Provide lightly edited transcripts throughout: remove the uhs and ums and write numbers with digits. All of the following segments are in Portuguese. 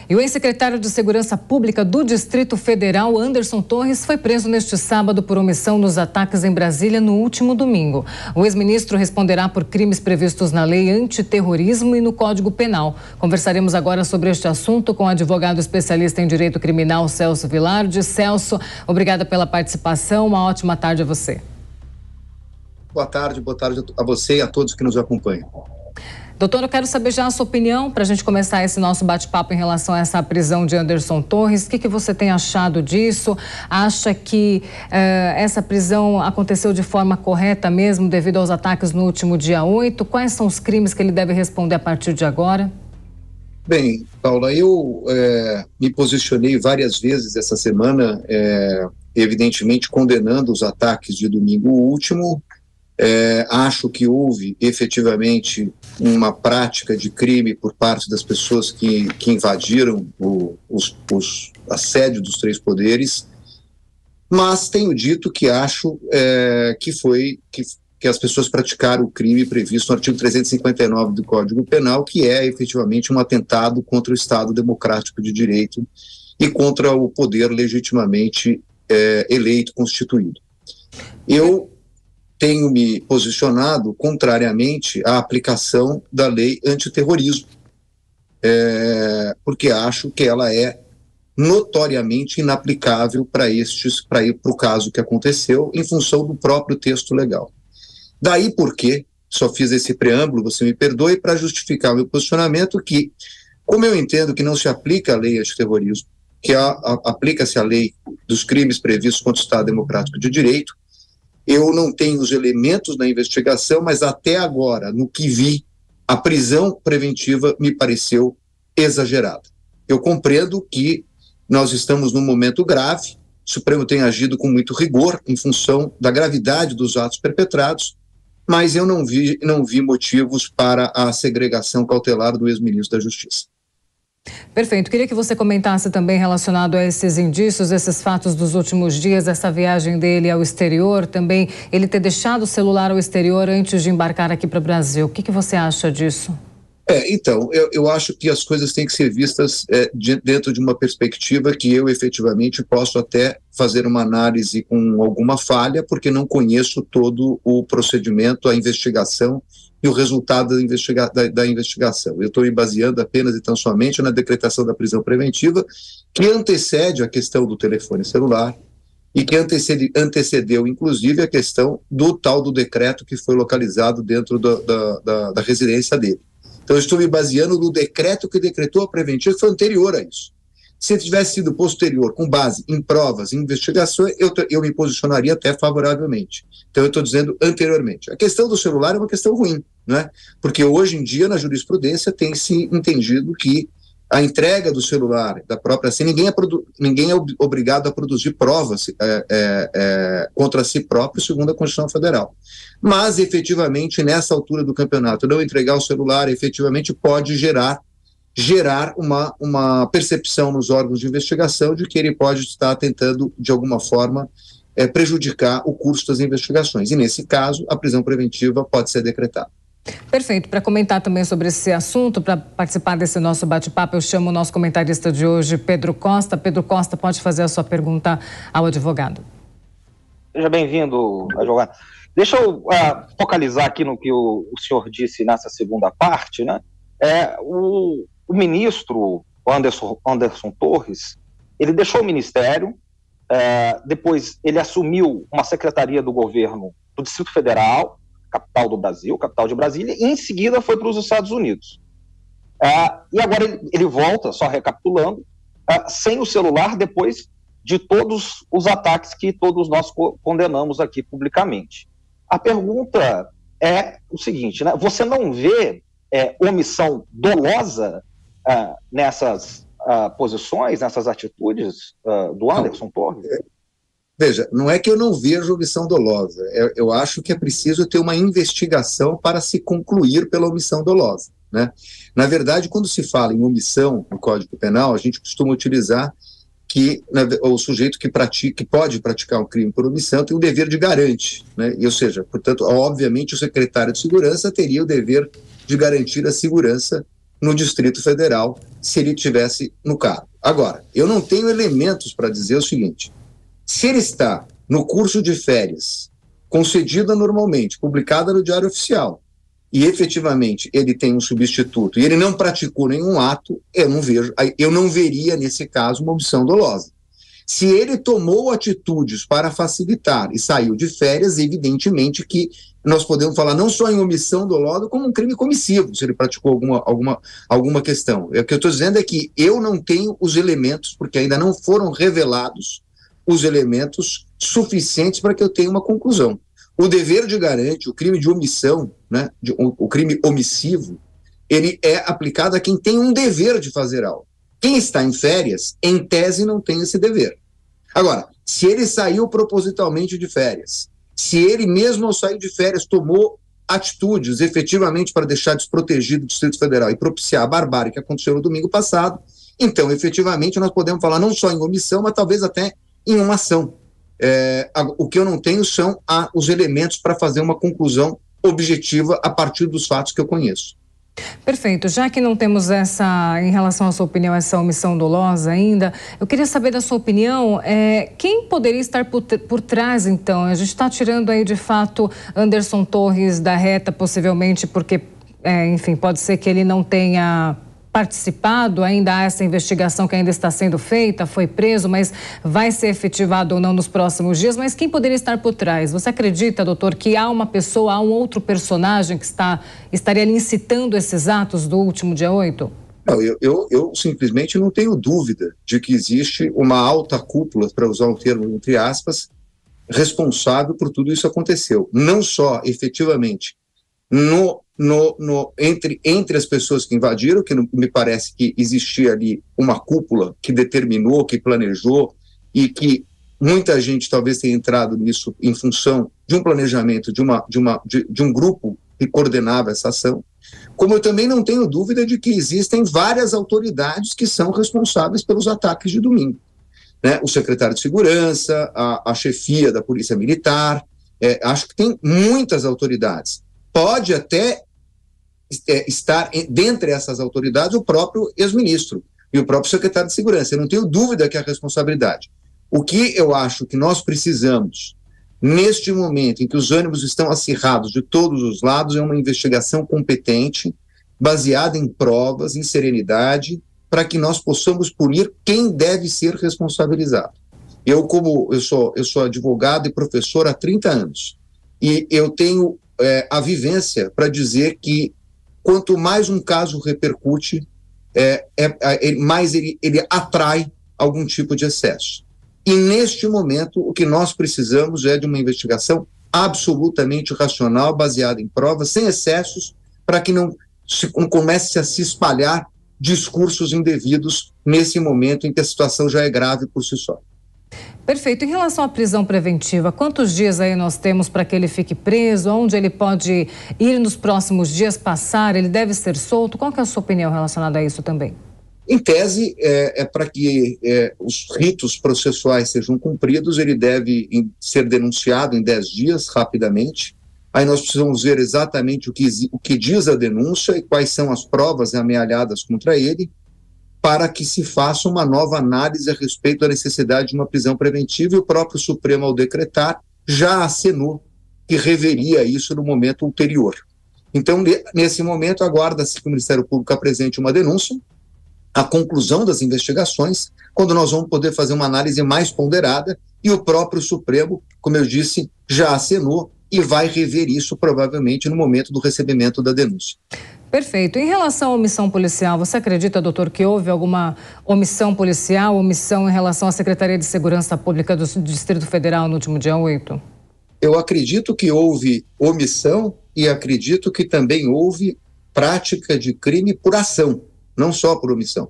E o ex-secretário de Segurança Pública do Distrito Federal, Anderson Torres, foi preso neste sábado por omissão nos ataques em Brasília no último domingo. O ex-ministro responderá por crimes previstos na Lei Antiterrorismo e no Código Penal. Conversaremos agora sobre este assunto com o advogado especialista em direito criminal, Celso Vilardi. Celso, obrigada pela participação. Uma ótima tarde a você. Boa tarde a você e a todos que nos acompanham. Doutor, eu quero saber já a sua opinião para a gente começar esse nosso bate-papo em relação a essa prisão de Anderson Torres. O que você tem achado disso? Acha que essa prisão aconteceu de forma correta mesmo devido aos ataques no último dia 8? Quais são os crimes que ele deve responder a partir de agora? Bem, Paula, eu me posicionei várias vezes essa semana, evidentemente condenando os ataques de domingo último. Acho que houve efetivamente uma prática de crime por parte das pessoas que invadiram a sede dos três poderes, mas tenho dito que acho que as pessoas praticaram o crime previsto no artigo 359 do Código Penal, que é efetivamente um atentado contra o Estado Democrático de Direito e contra o poder legitimamente eleito, constituído. Eu tenho me posicionado contrariamente à aplicação da lei antiterrorismo, porque acho que ela é notoriamente inaplicável para o caso que aconteceu, em função do próprio texto legal. Daí porque, só fiz esse preâmbulo, você me perdoe, para justificar o meu posicionamento que, como eu entendo que não se aplica a lei antiterrorismo, que aplica-se a lei dos crimes previstos contra o Estado Democrático de Direito, eu não tenho os elementos da investigação, mas até agora, no que vi, a prisão preventiva me pareceu exagerada. Eu compreendo que nós estamos num momento grave, o Supremo tem agido com muito rigor em função da gravidade dos atos perpetrados, mas eu não vi motivos para a segregação cautelar do ex-ministro da Justiça. Perfeito. Queria que você comentasse também relacionado a esses indícios, esses fatos dos últimos dias, essa viagem dele ao exterior, também ele ter deixado o celular ao exterior antes de embarcar aqui para o Brasil. O que você acha disso? Então, eu acho que as coisas têm que ser vistas dentro de uma perspectiva que eu efetivamente posso até fazer uma análise com alguma falha, porque não conheço todo o procedimento, a investigação e o resultado da investigação. Eu estou me baseando apenas e tão somente na decretação da prisão preventiva, que antecede a questão do telefone celular e que antecedeu, inclusive, a questão do tal do decreto que foi localizado dentro da residência dele. Então, eu estou me baseando no decreto que decretou a preventiva, que foi anterior a isso. Se ele tivesse sido posterior, com base em provas, em investigações, eu me posicionaria até favoravelmente. Então, eu estou dizendo anteriormente. A questão do celular é uma questão ruim, né? Porque hoje em dia, na jurisprudência, tem se entendido que a entrega do celular, da própria ninguém é obrigado a produzir provas contra si próprio, segundo a Constituição Federal. Mas, efetivamente, nessa altura do campeonato, não entregar o celular, efetivamente, pode gerar uma percepção nos órgãos de investigação de que ele pode estar tentando, de alguma forma, prejudicar o curso das investigações. E, nesse caso, a prisão preventiva pode ser decretada. Perfeito. Para comentar também sobre esse assunto, para participar desse nosso bate-papo, eu chamo o nosso comentarista de hoje, Pedro Costa. Pedro Costa, pode fazer a sua pergunta ao advogado. Seja bem-vindo, advogado. Deixa eu focalizar aqui no que o senhor disse nessa segunda parte, né? O ministro Anderson Torres, ele deixou o ministério, depois ele assumiu uma secretaria do governo do Distrito Federal, capital do Brasil, capital de Brasília, e em seguida foi para os Estados Unidos. E agora ele volta, só recapitulando, sem o celular, depois de todos os ataques que todos nós condenamos aqui publicamente. A pergunta é o seguinte, né? Você não vê omissão dolosa nessas posições, nessas atitudes do Anderson Torres? Veja, não é que eu não vejo omissão dolosa, eu acho que é preciso ter uma investigação para se concluir pela omissão dolosa, né? Na verdade, quando se fala em omissão no Código Penal, a gente costuma utilizar que o sujeito que pode praticar um crime por omissão tem o dever de garante, né? Ou seja, portanto, obviamente o secretário de Segurança teria o dever de garantir a segurança no Distrito Federal se ele tivesse no cargo. Agora, eu não tenho elementos para dizer o seguinte: se ele está no curso de férias, concedida normalmente, publicada no Diário Oficial, e efetivamente ele tem um substituto e ele não praticou nenhum ato, eu não veria nesse caso uma omissão dolosa. Se ele tomou atitudes para facilitar e saiu de férias, evidentemente que nós podemos falar não só em omissão dolosa, como um crime comissivo, se ele praticou alguma questão. O que eu estou dizendo é que eu não tenho os elementos, porque ainda não foram revelados os elementos suficientes para que eu tenha uma conclusão. O dever de garante, o crime de omissão, né, o crime omissivo, ele é aplicado a quem tem um dever de fazer algo. Quem está em férias, em tese, não tem esse dever. Agora, se ele saiu propositalmente de férias, se ele mesmo ao sair de férias tomou atitudes efetivamente para deixar desprotegido o Distrito Federal e propiciar a barbárie que aconteceu no domingo passado, então, efetivamente, nós podemos falar não só em omissão, mas talvez até em uma ação. O que eu não tenho são os elementos para fazer uma conclusão objetiva a partir dos fatos que eu conheço. Perfeito. Já que não temos em relação à sua opinião, essa omissão dolosa ainda, eu queria saber da sua opinião, quem poderia estar por trás, então? A gente está tirando aí, de fato, Anderson Torres da reta, possivelmente porque, enfim, pode ser que ele não tenha participado, ainda há essa investigação que ainda está sendo feita, foi preso, mas vai ser efetivado ou não nos próximos dias. Mas quem poderia estar por trás? Você acredita, doutor, que há uma pessoa, há um outro personagem que estaria ali incitando esses atos do último dia 8? Não, eu simplesmente não tenho dúvida de que existe uma alta cúpula, para usar um termo entre aspas, responsável por tudo isso aconteceu. Não só efetivamente entre as pessoas que invadiram, que me parece que existia ali uma cúpula que determinou, que planejou, e que muita gente talvez tenha entrado nisso em função de um planejamento, de um grupo que coordenava essa ação, como eu também não tenho dúvida de que existem várias autoridades que são responsáveis pelos ataques de domingo. Né? O secretário de Segurança, a chefia da Polícia Militar, acho que tem muitas autoridades. Pode até estar dentre essas autoridades o próprio ex-ministro e o próprio secretário de Segurança. Eu não tenho dúvida que é a responsabilidade. O que eu acho que nós precisamos, neste momento em que os ânimos estão acirrados de todos os lados, é uma investigação competente, baseada em provas, em serenidade, para que nós possamos punir quem deve ser responsabilizado. Eu sou advogado e professor há 30 anos, e eu tenho a vivência para dizer que quanto mais um caso repercute, mais ele atrai algum tipo de excesso. E neste momento, o que nós precisamos é de uma investigação absolutamente racional, baseada em provas, sem excessos, para que não comece a se espalhar discursos indevidos nesse momento em que a situação já é grave por si só. Perfeito. Em relação à prisão preventiva, quantos dias aí nós temos para que ele fique preso? Onde ele pode ir nos próximos dias, passar? Ele deve ser solto? Qual que é a sua opinião relacionada a isso também? Em tese, para que os ritos processuais sejam cumpridos, ele deve ser denunciado em 10 dias, rapidamente. Aí nós precisamos ver exatamente o que diz a denúncia e quais são as provas amealhadas contra ele, para que se faça uma nova análise a respeito da necessidade de uma prisão preventiva, e o próprio Supremo, ao decretar, já acenou que reveria isso no momento ulterior. Então, nesse momento, aguarda-se que o Ministério Público apresente uma denúncia, a conclusão das investigações, quando nós vamos poder fazer uma análise mais ponderada, e o próprio Supremo, como eu disse, já acenou e vai rever isso provavelmente no momento do recebimento da denúncia. Perfeito. Em relação à omissão policial, você acredita, doutor, que houve alguma omissão policial, omissão em relação à Secretaria de Segurança Pública do Distrito Federal no último dia 8? Eu acredito que houve omissão e acredito que também houve prática de crime por ação, não só por omissão.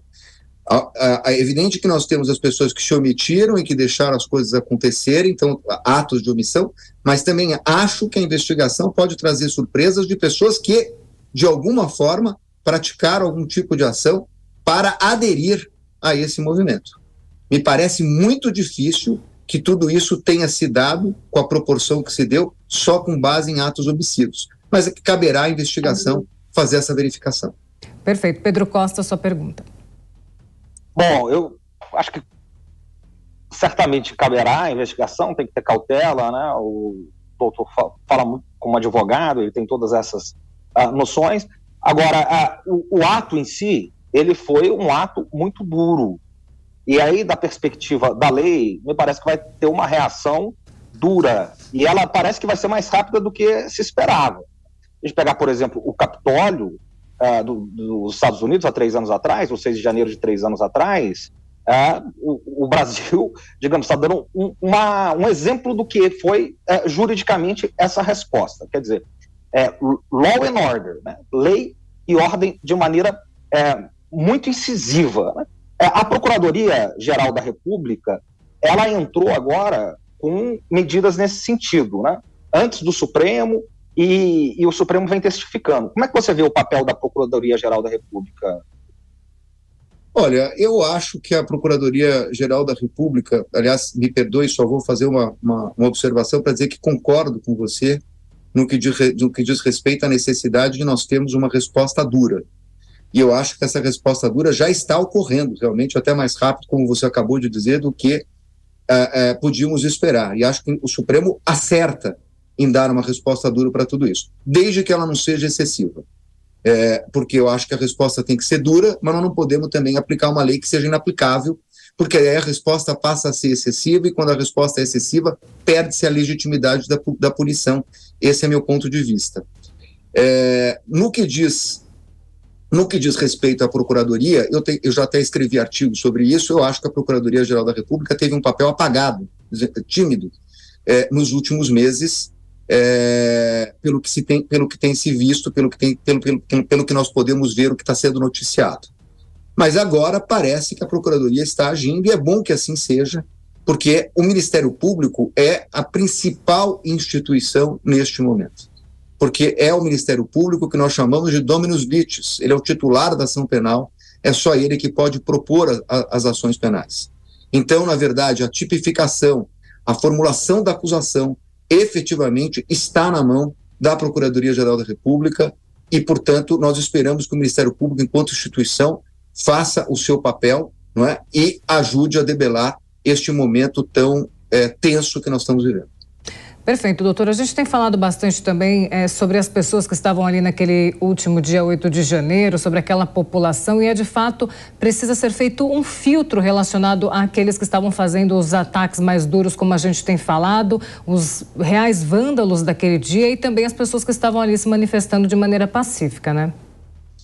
É evidente que nós temos as pessoas que se omitiram e que deixaram as coisas acontecerem, então atos de omissão, mas também acho que a investigação pode trazer surpresas de pessoas que, de alguma forma, praticaram algum tipo de ação para aderir a esse movimento. Me parece muito difícil que tudo isso tenha se dado com a proporção que se deu só com base em atos omissivos, mas é que caberá à investigação fazer essa verificação. Perfeito. Pedro Costa, sua pergunta. Bom, eu acho que certamente caberá a investigação, tem que ter cautela, né? O doutor fala muito como advogado, ele tem todas essas noções. Agora, o ato em si, ele foi um ato muito duro. E aí, da perspectiva da lei, me parece que vai ter uma reação dura. E ela parece que vai ser mais rápida do que se esperava. A gente pegar, por exemplo, o Capitólio dos Estados Unidos, há 3 anos atrás, ou 6 de janeiro de 3 anos atrás, o Brasil, digamos, está dando um exemplo do que foi juridicamente essa resposta. Quer dizer, law and order, né? Lei e ordem de maneira muito incisiva, né? A Procuradoria-Geral da República, ela entrou agora com medidas nesse sentido, né? Antes do Supremo, e o Supremo vem testificando. Como é que você vê o papel da Procuradoria-Geral da República? Olha, eu acho que a Procuradoria-Geral da República, aliás, me perdoe, só vou fazer uma observação para dizer que concordo com você no que diz respeito à necessidade de nós termos uma resposta dura. E eu acho que essa resposta dura já está ocorrendo, realmente, até mais rápido, como você acabou de dizer, do que podíamos esperar. E acho que o Supremo acerta em dar uma resposta dura para tudo isso, desde que ela não seja excessiva. Porque eu acho que a resposta tem que ser dura, mas nós não podemos também aplicar uma lei que seja inaplicável, porque aí a resposta passa a ser excessiva, e quando a resposta é excessiva, perde-se a legitimidade da punição. Esse é meu ponto de vista. No que diz respeito à Procuradoria, eu já até escrevi artigos sobre isso. Eu acho que a Procuradoria-Geral da República teve um papel apagado, tímido, nos últimos meses, pelo que tem se visto, pelo que nós podemos ver, o que está sendo noticiado. Mas agora parece que a Procuradoria está agindo, e é bom que assim seja, porque o Ministério Público é a principal instituição neste momento. Porque é o Ministério Público que nós chamamos de dominus litis. Ele é o titular da ação penal, é só ele que pode propor as ações penais. Então, na verdade, a tipificação, a formulação da acusação, efetivamente está na mão da Procuradoria-Geral da República, e, portanto, nós esperamos que o Ministério Público, enquanto instituição, faça o seu papel, não é? E ajude a debelar este momento tão tenso que nós estamos vivendo. Perfeito, doutor. A gente tem falado bastante também sobre as pessoas que estavam ali naquele último dia 8 de janeiro, sobre aquela população, e de fato precisa ser feito um filtro relacionado àqueles que estavam fazendo os ataques mais duros, como a gente tem falado, os reais vândalos daquele dia, e também as pessoas que estavam ali se manifestando de maneira pacífica, né?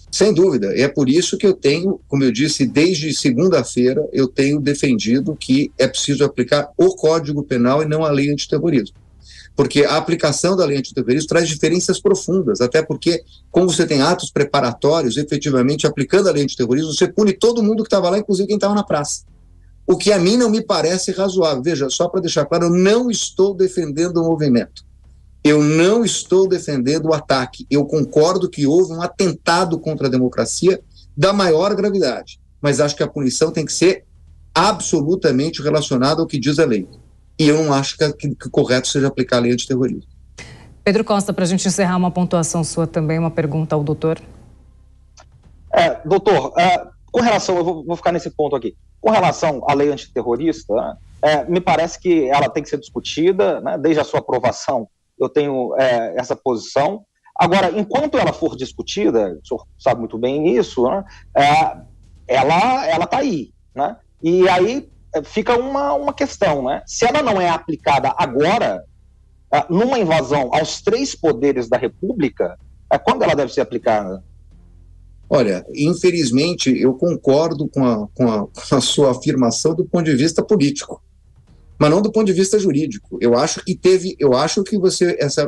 Sem dúvida. É por isso que eu tenho, como eu disse, desde segunda-feira, eu tenho defendido que é preciso aplicar o Código Penal e não a lei antiterrorismo. Porque a aplicação da lei antiterrorismo traz diferenças profundas, até porque, como você tem atos preparatórios, efetivamente, aplicando a lei antiterrorismo, você pune todo mundo que estava lá, inclusive quem estava na praça. O que a mim não me parece razoável. Veja, só para deixar claro, eu não estou defendendo o movimento. Eu não estou defendendo o ataque. Eu concordo que houve um atentado contra a democracia da maior gravidade, mas acho que a punição tem que ser absolutamente relacionada ao que diz a lei. E eu não acho que o correto seja aplicar a lei antiterrorismo. Pedro Costa, para a gente encerrar, uma pontuação sua também, uma pergunta ao doutor. Doutor, com relação, eu vou ficar nesse ponto aqui, com relação à lei antiterrorista, me parece que ela tem que ser discutida, né, desde a sua aprovação, eu tenho essa posição. Agora, enquanto ela for discutida, o senhor sabe muito bem isso, né, ela está aí, né, e aí fica uma questão, né? Se ela não é aplicada agora, numa invasão aos 3 poderes da República, quando ela deve ser aplicada? Olha, infelizmente, eu concordo com a sua afirmação do ponto de vista político, mas não do ponto de vista jurídico. Eu acho que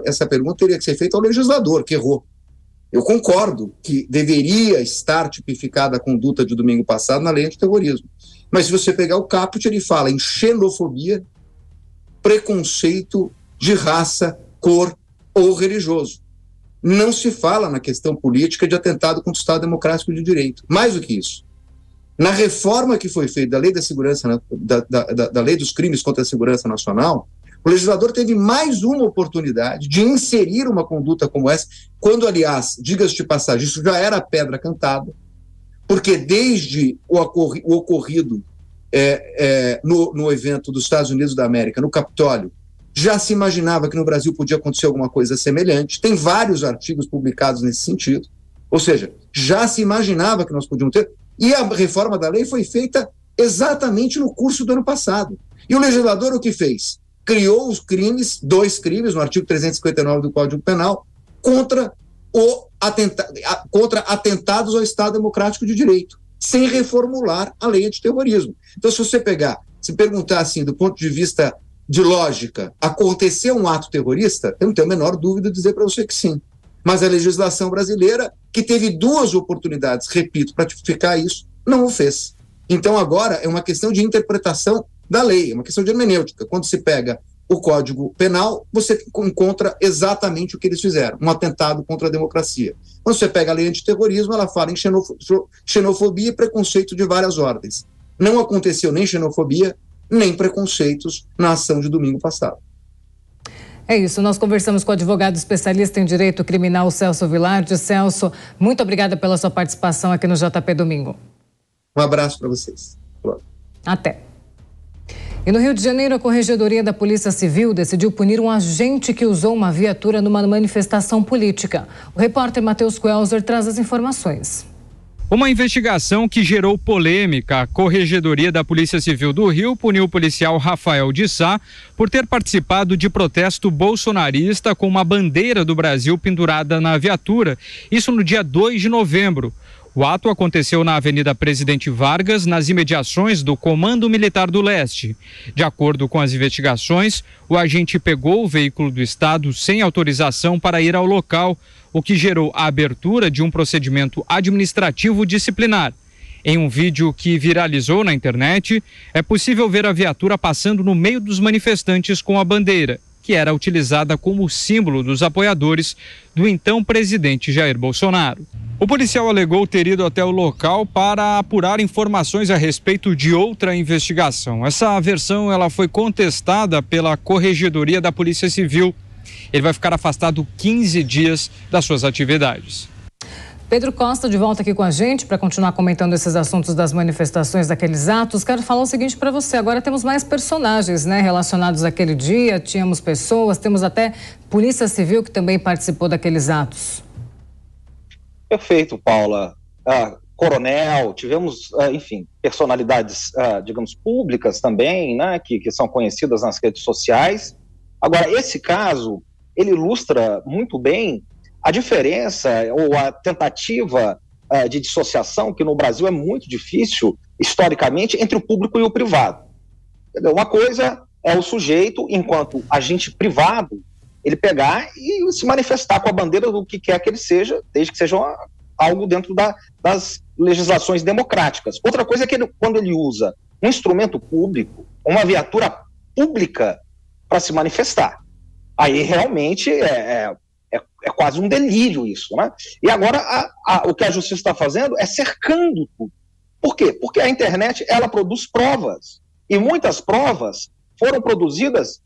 essa pergunta teria que ser feita ao legislador, que errou. Eu concordo que deveria estar tipificada a conduta de domingo passado na lei antiterrorismo. Mas se você pegar o caput, ele fala em xenofobia, preconceito de raça, cor ou religioso. Não se fala na questão política de atentado contra o Estado Democrático de Direito. Mais do que isso, na reforma que foi feita da Lei da Segurança, da Lei dos Crimes contra a Segurança Nacional, o legislador teve mais uma oportunidade de inserir uma conduta como essa, quando, aliás, diga-se de passagem, isso já era pedra cantada, porque desde o ocorrido no evento dos Estados Unidos da América, no Capitólio, já se imaginava que no Brasil podia acontecer alguma coisa semelhante. Tem vários artigos publicados nesse sentido. Ou seja, já se imaginava que nós podíamos ter. E a reforma da lei foi feita exatamente no curso do ano passado. E o legislador o que fez? Criou os crimes, 2 crimes, no artigo 359 do Código Penal, contra atentados ao Estado Democrático de Direito, sem reformular a lei antiterrorismo. Então, se você se perguntar assim, do ponto de vista de lógica, aconteceu um ato terrorista, eu não tenho a menor dúvida de dizer para você que sim. Mas a legislação brasileira, que teve 2 oportunidades, repito, para tipificar isso, não o fez. Então, agora é uma questão de interpretação da lei, é uma questão de hermenêutica. Quando se pega o Código Penal, você encontra exatamente o que eles fizeram, um atentado contra a democracia. Quando você pega a lei antiterrorismo, ela fala em xenofobia e preconceito de várias ordens. Não aconteceu nem xenofobia, nem preconceitos na ação de domingo passado. É isso, nós conversamos com o advogado especialista em direito criminal Celso Vilardi. Celso, muito obrigada pela sua participação aqui no JP Domingo. Um abraço para vocês. Até. E no Rio de Janeiro, a Corregedoria da Polícia Civil decidiu punir um agente que usou uma viatura numa manifestação política. O repórter Matheus Quelzer traz as informações. Uma investigação que gerou polêmica. A Corregedoria da Polícia Civil do Rio puniu o policial Rafael de Sá por ter participado de protesto bolsonarista com uma bandeira do Brasil pendurada na viatura. Isso no dia 2 de novembro. O ato aconteceu na Avenida Presidente Vargas, nas imediações do Comando Militar do Leste. De acordo com as investigações, o agente pegou o veículo do Estado sem autorização para ir ao local, o que gerou a abertura de um procedimento administrativo disciplinar. Em um vídeo que viralizou na internet, é possível ver a viatura passando no meio dos manifestantes com a bandeira, que era utilizada como símbolo dos apoiadores do então presidente Jair Bolsonaro. O policial alegou ter ido até o local para apurar informações a respeito de outra investigação. Essa versão ela foi contestada pela Corregedoria da Polícia Civil. Ele vai ficar afastado 15 dias das suas atividades. Pedro Costa de volta aqui com a gente para continuar comentando esses assuntos das manifestações, daqueles atos. Quero falar o seguinte para você, agora temos mais personagens, né, relacionados àquele dia, tínhamos pessoas, temos até Polícia Civil que também participou daqueles atos. Perfeito, Paula. Coronel, tivemos, enfim, personalidades, digamos, públicas também, né, que são conhecidas nas redes sociais. Agora, esse caso, ele ilustra muito bem a diferença ou a tentativa de dissociação, que no Brasil é muito difícil, historicamente, entre o público e o privado. Entendeu? Uma coisa é o sujeito, enquanto agente privado, ele pegar e se manifestar com a bandeira do que quer que ele seja, desde que seja algo dentro das legislações democráticas. Outra coisa é que quando ele usa um instrumento público, uma viatura pública para se manifestar. Aí realmente é quase um delírio isso, né? E agora o que a justiça está fazendo é cercando tudo. Por quê? Porque a internet, ela produz provas. E muitas provas foram produzidas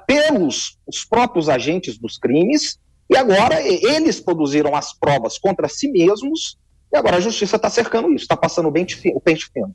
pelos os próprios agentes dos crimes, e agora eles produziram as provas contra si mesmos, e agora a justiça está cercando isso, está passando o pente fino.